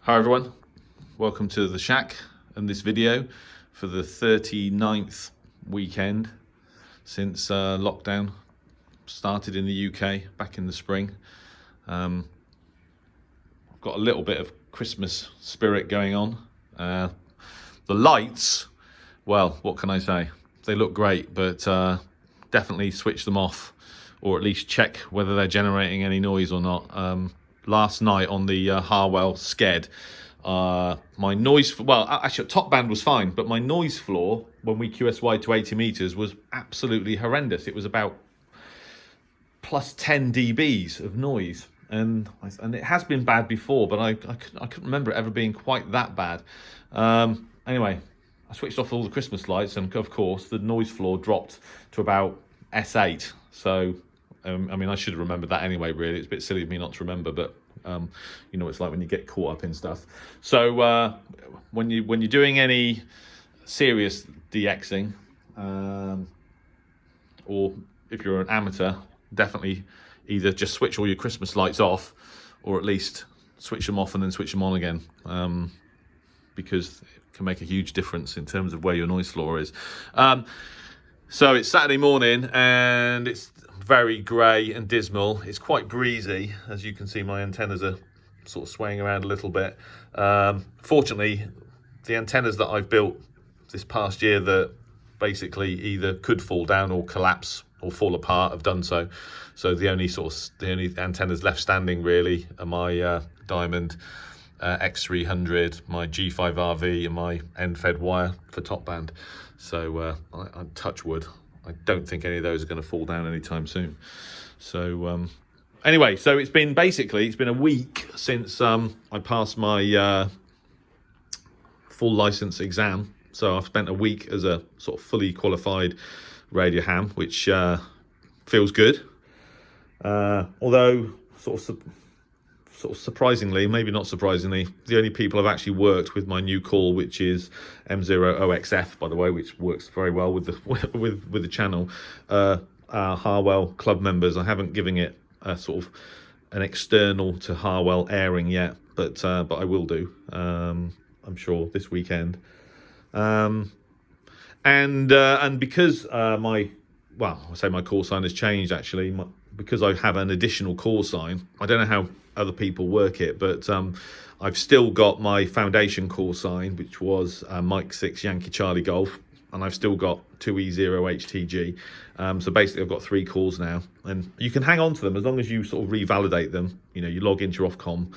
Hi everyone, welcome to the shack and this video for the 39th weekend since lockdown started in the UK back in the spring. I've got a little bit of Christmas spirit going on. The lights, well, what can I say? They look great, but definitely switch them off, or at least check whether they're generating any noise or not. Last night on the Harwell Sked, my noise, well, actually top band was fine, but my noise floor when we QSY to 80 meters was absolutely horrendous. It was about plus 10 dBs of noise, and it has been bad before, but I couldn't remember it ever being quite that bad. Anyway, I switched off all the Christmas lights, and of course the noise floor dropped to about S8. So I mean, I should have remembered that anyway, really. It's a bit silly of me not to remember, but you know, it's like when you get caught up in stuff. So when you're doing any serious DXing, or if you're an amateur, definitely either just switch all your Christmas lights off, or at least switch them off and then switch them on again, because it can make a huge difference in terms of where your noise floor is. So it's Saturday morning and it's very grey and dismal. It's quite breezy. As you can see, my antennas are sort of swaying around a little bit. Fortunately, the antennas that I've built this past year that basically either could fall down or collapse or fall apart have done so. So the only antennas left standing really are my Diamond X300, my G5RV, and my end-fed wire for top band. So I touch wood, I don't think any of those are going to fall down anytime soon. So anyway, so it's been a week since I passed my full license exam. So I've spent a week as a sort of fully qualified radio ham, which feels good. Although sort of surprisingly, maybe not surprisingly, the only people I've actually worked with my new call, which is M0OXF, by the way, which works very well with the with the channel, are Harwell club members. I haven't given it a sort of an external to Harwell airing yet, but I will do. I'm sure this weekend. And because my call sign has changed actually, because I have an additional call sign. I don't know how other people work it, but I've still got my foundation call sign, which was Mike 6 Yankee Charlie Golf, and I've still got 2E0HTG. So basically I've got 3 calls now, and you can hang on to them as long as you sort of revalidate them. You know, you log into your Ofcom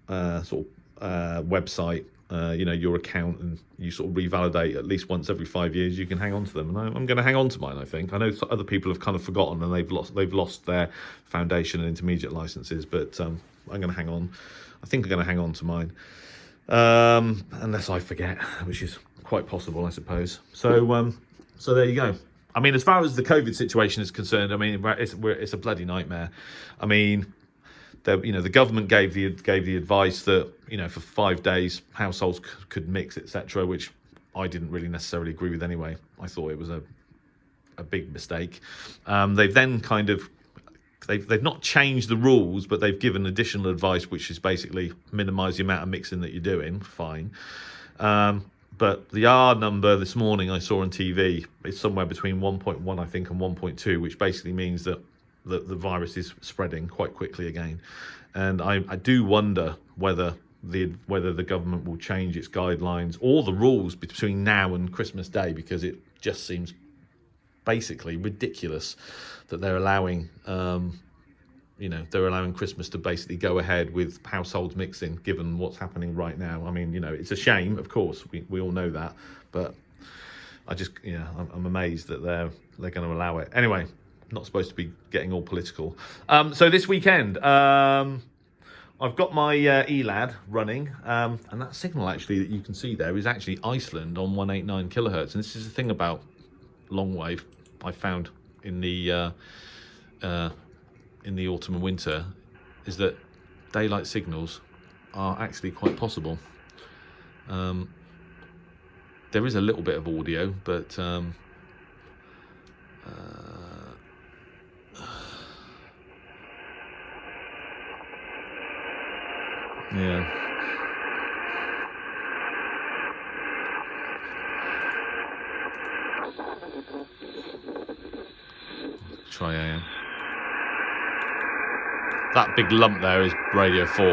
website, you know, your account, and you sort of revalidate at least once every 5 years. You can hang on to them, and I'm going to hang on to mine. I think I know other people have kind of forgotten and they've lost their foundation and intermediate licenses, but I'm going to hang on. I think I'm going to hang on to mine, unless I forget, which is quite possible, I suppose. So so there you go. I mean, as far as the COVID situation is concerned, I mean, it's a bloody nightmare. I mean, the government gave the advice that, you know, for 5 days households could mix, etc., which I didn't really necessarily agree with anyway. I thought it was a big mistake. They've then kind of they've not changed the rules, but they've given additional advice, which is basically minimise the amount of mixing that you're doing. Fine. But the R number this morning I saw on TV is somewhere between 1.1, I think, and 1.2, which basically means that the virus is spreading quite quickly again. And I do wonder whether the government will change its guidelines or the rules between now and Christmas Day, because it just seems basically ridiculous that they're allowing Christmas to basically go ahead with households mixing, given what's happening right now. I mean, you know, it's a shame, of course, we all know that, but I just, I'm amazed that they're going to allow it. Anyway, not supposed to be getting all political. So this weekend, I've got my ELAD running, and that signal actually that you can see there is actually Iceland on 189 kilohertz. And this is the thing about long wave I found in the autumn and winter, is that daylight signals are actually quite possible. There is a little bit of audio, but Yeah. Try AM. That big lump there is Radio 4.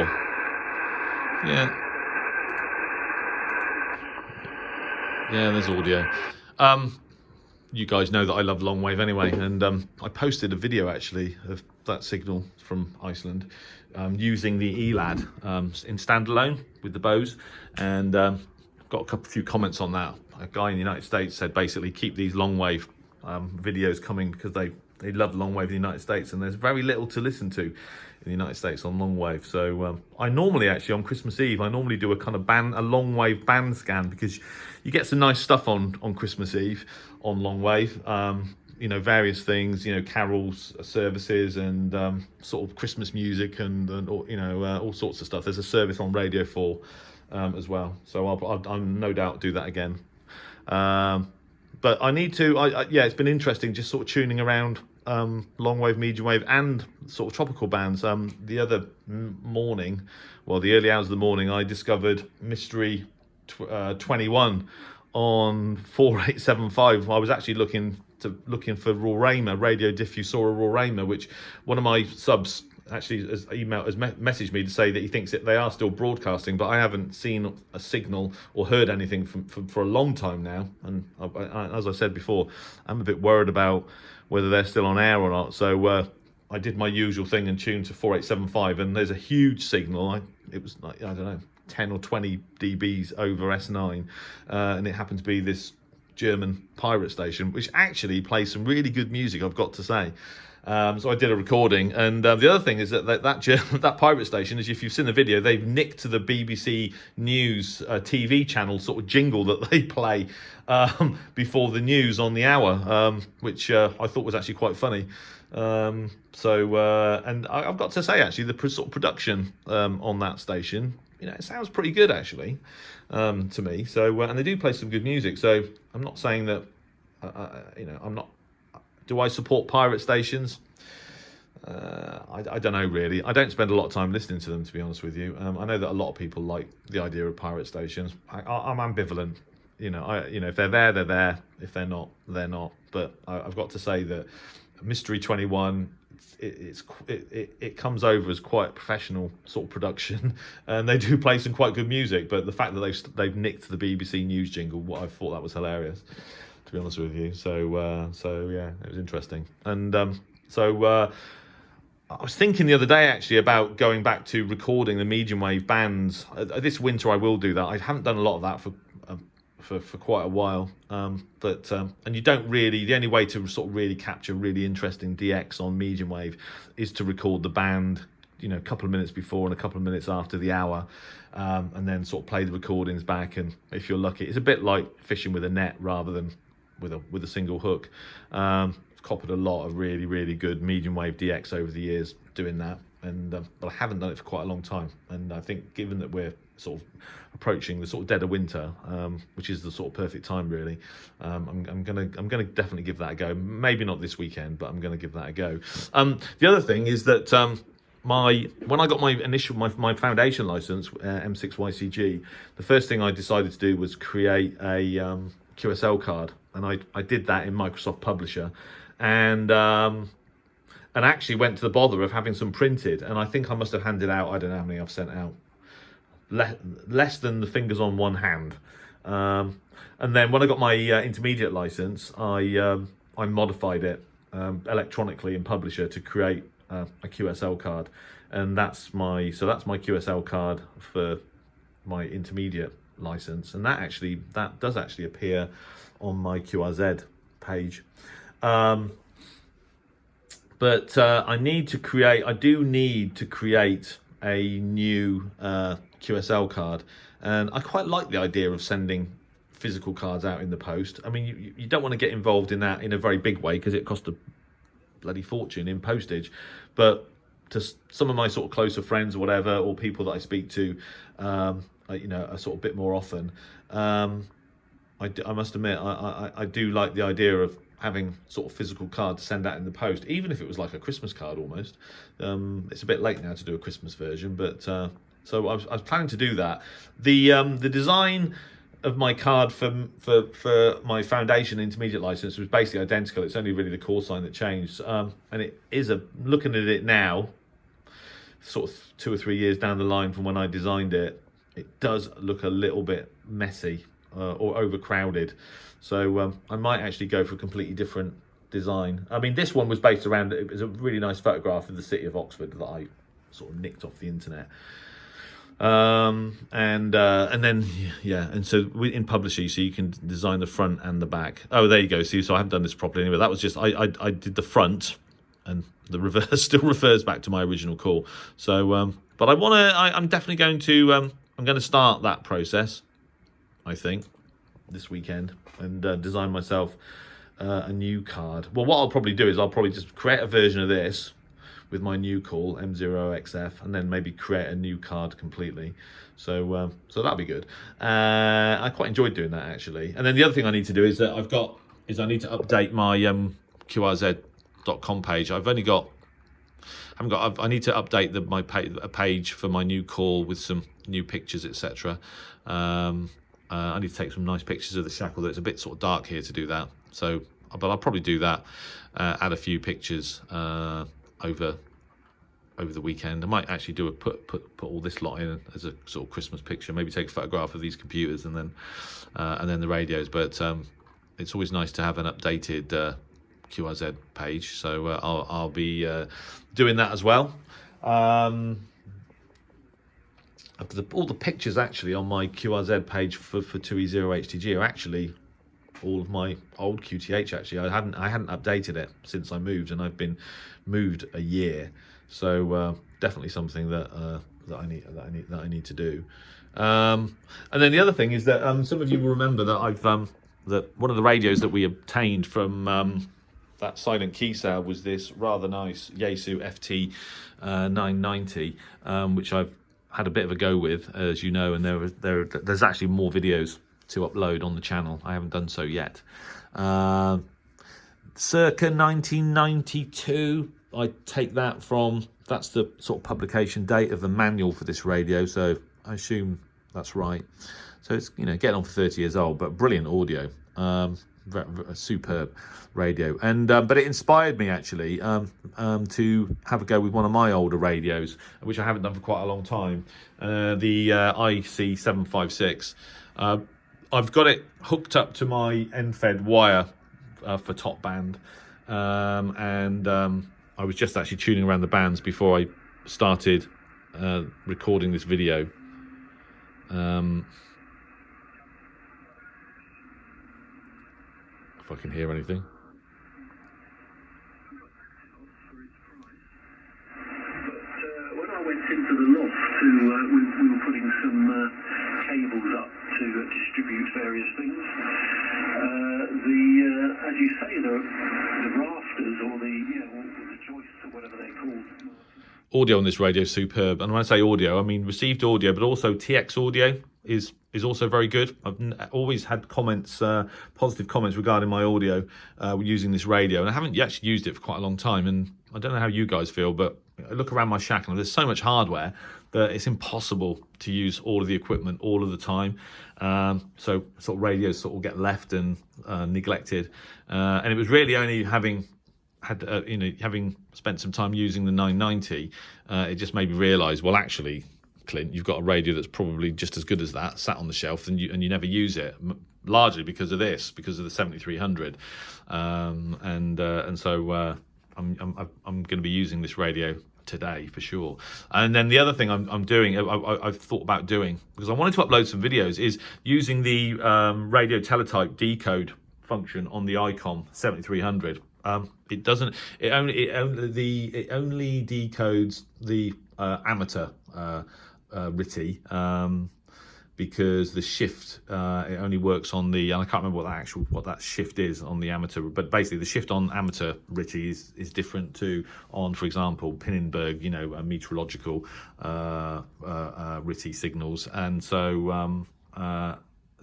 Yeah. Yeah, there's audio. You guys know that I love long wave anyway, and I posted a video actually of that signal from Iceland using the ELAD in standalone with the Bose, and got a few comments on that. A guy in the United States said basically keep these long wave videos coming because they love long wave in the United States, and there's very little to listen to in the United States on long wave. So I normally actually on Christmas Eve I normally do a kind of a long wave band scan, because you get some nice stuff on Christmas Eve on long wave. You know, various things, you know, carols, services, and sort of Christmas music, and you know, all sorts of stuff. There's a service on Radio 4 as well, so I'll no doubt do that again. But I need to, yeah, it's been interesting just sort of tuning around long wave, medium wave, and sort of tropical bands. The other morning, well, the early hours of the morning, I discovered Mystery 21 on 4875. I was actually looking for Roraima, Radio Diffusora Roraima, which one of my subs actually has messaged me to say that he thinks that they are still broadcasting, but I haven't seen a signal or heard anything for a long time now. And as I said before, I'm a bit worried about whether they're still on air or not. So I did my usual thing and tuned to 4875, and there's a huge signal. It was like, I don't know, 10 or 20 dBs over S9, and it happened to be this German pirate station, which actually plays some really good music, I've got to say. So I did a recording, and the other thing is that pirate station, is if you've seen the video, they've nicked the BBC News TV channel sort of jingle that they play before the news on the hour, which I thought was actually quite funny. And I've got to say, actually, the sort of production on that station, you know, it sounds pretty good actually to me. So and they do play some good music. So I'm not saying that you know, I'm not. Do I support pirate stations? I don't know really. I don't spend a lot of time listening to them, to be honest with you. I know that a lot of people like the idea of pirate stations. I'm ambivalent. You know, if they're there, they're there. If they're not, they're not. But I've got to say that Mystery 21, it comes over as quite a professional sort of production, and they do play some quite good music. But the fact that they've nicked the BBC News jingle, I thought that was hilarious, to be honest with you. So yeah, it was interesting. And I was thinking the other day actually about going back to recording the medium wave bands. This winter I will do that. I haven't done a lot of that for quite a while. And you don't really, the only way to sort of really capture really interesting DX on medium wave is to record the band, you know, a couple of minutes before and a couple of minutes after the hour, and then sort of play the recordings back. And if you're lucky, it's a bit like fishing with a net rather than with a single hook. Copied a lot of really, really good medium wave DX over the years doing that, and but I haven't done it for quite a long time. And I think given that we're sort of approaching the sort of dead of winter, which is the sort of perfect time really, I'm gonna definitely give that a go. Maybe not this weekend, but I'm gonna give that a go. The other thing is that when I got my foundation license, M6YCG, the first thing I decided to do was create a QSL card, and I did that in Microsoft Publisher, and actually went to the bother of having some printed, and I think I must have handed out, I don't know how many I've sent out, less than the fingers on one hand. And then when I got my intermediate license, I modified it electronically in Publisher to create a QSL card, and that's my QSL card for my intermediate license, and that does actually appear on my QRZ page. But I do need to create a new QSL card, and I quite like the idea of sending physical cards out in the post. I mean, you don't want to get involved in that in a very big way because it costs a bloody fortune in postage, but to some of my sort of closer friends or whatever, or people that I speak to, you know, a sort of bit more often, I must admit I do like the idea of having sort of physical card to send out in the post, even if it was like a Christmas card almost. It's a bit late now to do a Christmas version, but So I was planning to do that. The design of my card for my foundation intermediate license was basically identical. It's only really the call sign that changed, and it is looking at it now, sort of 2 or 3 years down the line from when I designed it, it does look a little bit messy or overcrowded. So I might actually go for a completely different design. I mean, this one was based around, it was a really nice photograph of the city of Oxford that I sort of nicked off the internet. And then and so in Publisher, so you can design the front and the back. Oh, there you go. See, so I haven't done this properly anyway. That was just I did the front, and the reverse still refers back to my original call. So but I'm definitely going to I'm going to start that process, I think, this weekend, and design myself a new card. Well, what I'll probably do is I'll probably just create a version of this with my new call M0XF, and then maybe create a new card completely. So so that'll be good. I quite enjoyed doing that, actually. And then the other thing I need to do is that I need to update my QRZ.com page. I need to update my page for my new call with some new pictures, etc. I need to take some nice pictures of the shackle. It's a bit sort of dark here to do that. So, but I'll probably do that. Add a few pictures over the weekend. I might actually do put all this lot in as a sort of Christmas picture. Maybe take a photograph of these computers and then the radios. But it's always nice to have an updated QRZ page. So I'll be doing that as well. All the pictures actually on my QRZ page for 2E0HTG are actually all of my old QTH. Actually, I hadn't updated it since I moved, and I've been moved a year. So definitely something that I need to do. And then the other thing is that some of you will remember that that one of the radios that we obtained from that silent key sale was this rather nice Yaesu FT 990, which I've had a bit of a go with, as you know, and there's actually more videos to upload on the channel. I haven't done so yet. Circa 1992, I take that from, that's the sort of publication date of the manual for this radio, so I assume that's right. So it's, getting on for 30 years old, but brilliant audio. A superb radio, and but it inspired me actually to have a go with one of my older radios, which I haven't done for quite a long time, the IC756. I've got it hooked up to my end-fed wire for top band, and I was just actually tuning around the bands before I started recording this video. If I can hear anything. But when I went into the loft we were putting some cables up to distribute various things. As you say, the rafters or the joists or whatever they're called. Audio on this radio is superb, and when I say audio, I mean received audio, but also TX audio is also very good. I've always had comments, positive comments regarding my audio using this radio, and I haven't actually used it for quite a long time. And I don't know how you guys feel, but I look around my shack and there's so much hardware that it's impossible to use all of the equipment all of the time. So sort of radios sort of get left and neglected, and it was really only having spent some time using the 990, it just made me realise, well, actually, Clint, you've got a radio that's probably just as good as that, sat on the shelf, and you never use it, largely because of the 7300, and so I'm going to be using this radio today for sure. And then the other thing I've thought about doing, because I wanted to upload some videos, is using the radio teletype decode function on the ICOM 7300. It only decodes the amateur RTTY, because the shift it only works on the, and I can't remember what that shift is on the amateur, but basically the shift on amateur RTTY is different to on, for example, Pinnenberg, meteorological RTTY signals, and so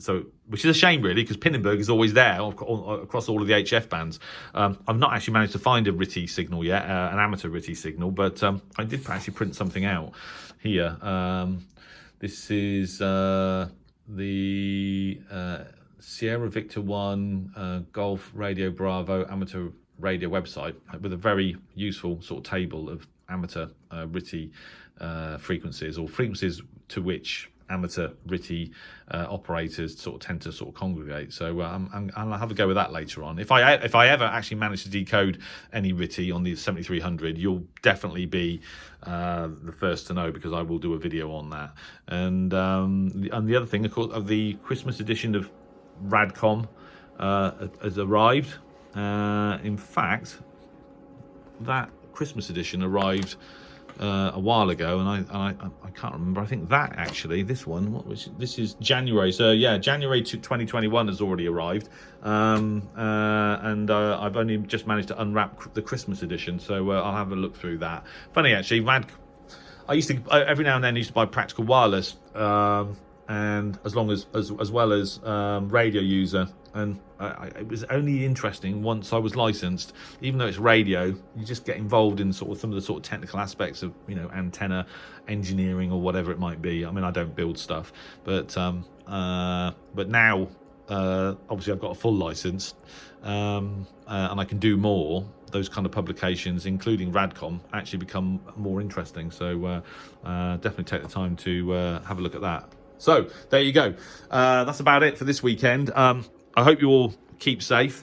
So, which is a shame, really, because Pinnenberg is always there across all of the HF bands. I've not actually managed to find a RTTY signal yet, an amateur RTTY signal, but I did actually print something out here. This is the Sierra Victor 1 Golf Radio Bravo amateur radio website with a very useful sort of table of amateur RTTY frequencies, or frequencies to which amateur RTTY operators sort of tend to sort of congregate. So I'll have a go with that later on. If I ever actually manage to decode any RTTY on the 7300, you'll definitely be the first to know, because I will do a video on that. And the other thing, of course, of the Christmas edition of Radcom has arrived. In fact, that Christmas edition arrived a while ago, and I can't remember. I think that actually, this one, this is January. So yeah, January 2021 has already arrived, and I've only just managed to unwrap the Christmas edition. So I'll have a look through that. Funny actually, I used to every now and then buy Practical Wireless, and as well as radio user. And it was only interesting once I was licensed. Even though it's radio, you just get involved in sort of some of the sort of technical aspects of, you know, antenna engineering or whatever it might be. I mean, I don't build stuff, but now obviously I've got a full license, and I can do more. Those kind of publications, including Radcom, actually become more interesting. So definitely take the time to have a look at that. So there you go. That's about it for this weekend. I hope you all keep safe.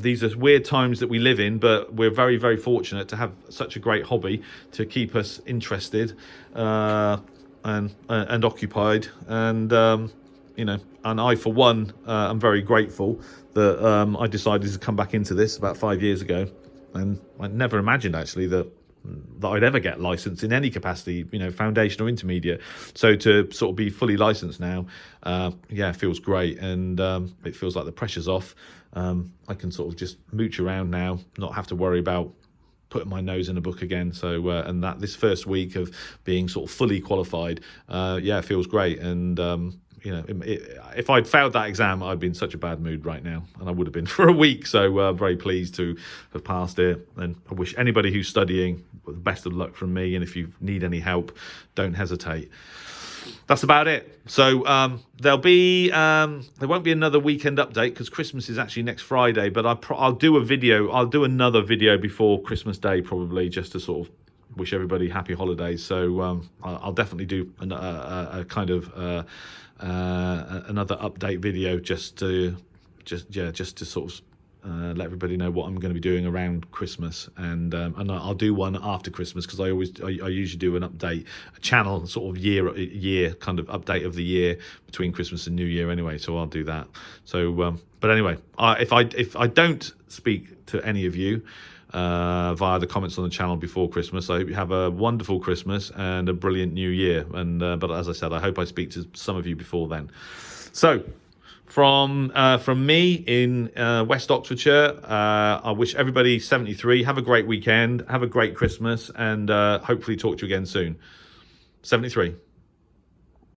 These are weird times that we live in, but we're very, very fortunate to have such a great hobby to keep us interested and occupied. And you know, and I, for one, am very grateful that I decided to come back into this about 5 years ago, and I never imagined actually that I'd ever get licensed in any capacity, you know, foundation or intermediate. So to sort of be fully licensed now, yeah, feels great, and it feels like the pressure's off. I can sort of just mooch around now, not have to worry about putting my nose in a book again. So and that this first week of being sort of fully qualified, yeah, it feels great. And you know, if I'd failed that exam, I'd be in such a bad mood right now, and I would have been for a week. So very pleased to have passed it, and I wish anybody who's studying the best of luck from me. And if you need any help, don't hesitate. That's about it. So there won't be another weekend update because Christmas is actually next Friday. But I'll do a video. I'll do another video before Christmas Day, probably, just to sort of wish everybody happy holidays. So I'll definitely do a kind of another update video just to sort of let everybody know what I'm going to be doing around Christmas, and I'll do one after Christmas, because I usually do an update, a channel sort of year kind of update of the year between Christmas and New Year anyway. So I'll do that. So but anyway, if I don't speak to any of you via the comments on the channel before Christmas, I hope you have a wonderful Christmas and a brilliant New Year. And but as I said, I hope I speak to some of you before then. So from me in West Oxfordshire, I wish everybody 73 have a great weekend, have a great Christmas, and hopefully talk to you again soon. 73.